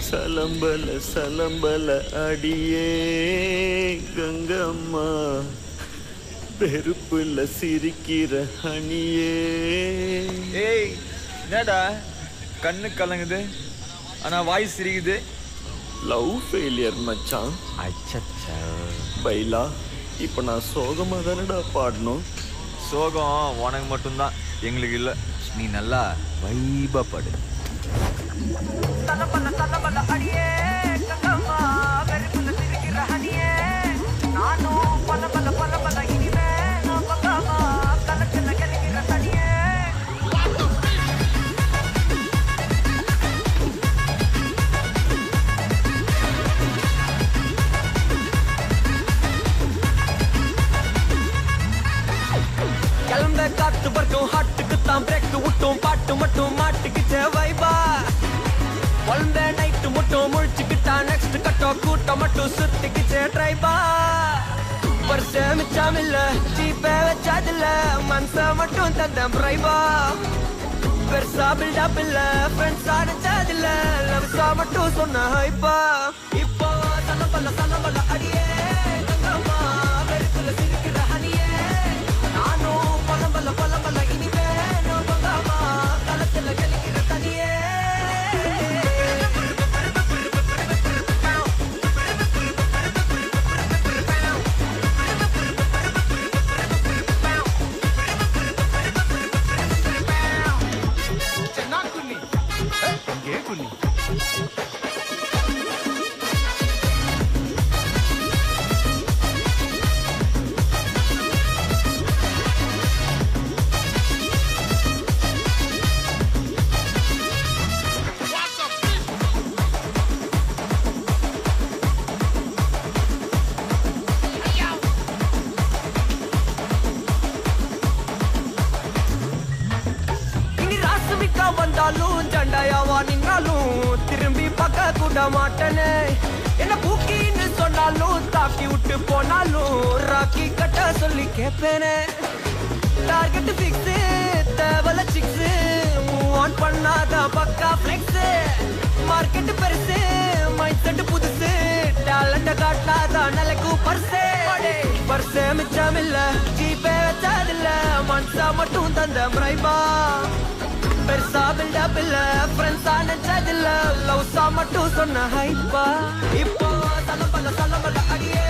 சலம்பல சலம்பல அடியே கங்கம்மா, பெருப்புல சிரிக்கிற ஹனியே. ஏய் என்னடா கண்ணு கலங்குது ஆனா வாய் சிரிக்குது? லவ் ஃபெயிலியர் மச்சான். அச்சச்சா பைலா, இப்ப நான் சோகமா தானடா பாடணும். சோகம் உனக்கு மட்டும்தான், எங்களுக்கு இல்லை. நீ நல்லா வைபா படு. அடியே கங்கம்மா, வெறுப்புல சிரிக்கிற ஹனியே. நானும் பல பல பல பல இனிமே நான் பக்காமா கலக்கல கலிக்கிற தனியே. கிளம்ப காத்து வரைக்கும் ஹாட்டுக்கு தான் பிரேக் விட்டும், பாட்டு மட்டும் மாட்டுக்கு வைபா. வளர்ந்த நைட்டு மட்டும் முழிச்சுக்கிட்டா நெக்ஸ்ட் கட்டோ கூட்டம் மட்டும் சுத்திக்கிச்சே ட்ரைபா. வருஷம் மிச்சம் இல்ல சீப்பே வச்சாதில்ல, மனச மட்டும் தந்த பிரைபா. பெருசா பில்டப் இல்ல ஃப்ரெண்ட்ஸா நினைச்சதில்ல, லவ்ஸா மட்டும் சொன்ன ஹைப்பா. இப்போ சலம்பல அடியே கங்கம்மா, வெறுப்புல சிரிக்கிற ஹனியே. நானும் பலம்பல இனிமே நான் பங்காமா களத்துல கலிக்கிற தனியே. வந்தாலும் ஜண்டாயாவா நின்றாலும் திரும்பி பார்க்க கூட மாட்டனே. என்ன பூக்கின்னு சொன்னாலும் தாக்கி விட்டு போனாலும் ராக்கி கட்ட சொல்லி கேட்பேனே. டார்கெட் பிக்ஸ் தேவல சிக்ஸ், மூவ் ஆன் பண்ணாத பக்கா ஃபிளெக்ஸ். மார்க்கெட் பெருசு மைண்ட் செட் புதுசு, டேலண்ட காட்டாத நிலைக்கு பர்சே. பர்சே மிச்சம் இல்ல ஜீபே வச்சதில்ல, மனசா மட்டும் தந்த பிரைபா. பெருசா பில்டப் இல்ல ஃப்ரெண்ட்ஸா நினைச்சதில்ல, லவ்ஸா மட்டும் சொன்ன ஹைப்பா. இப்போ சலம்பல அடியே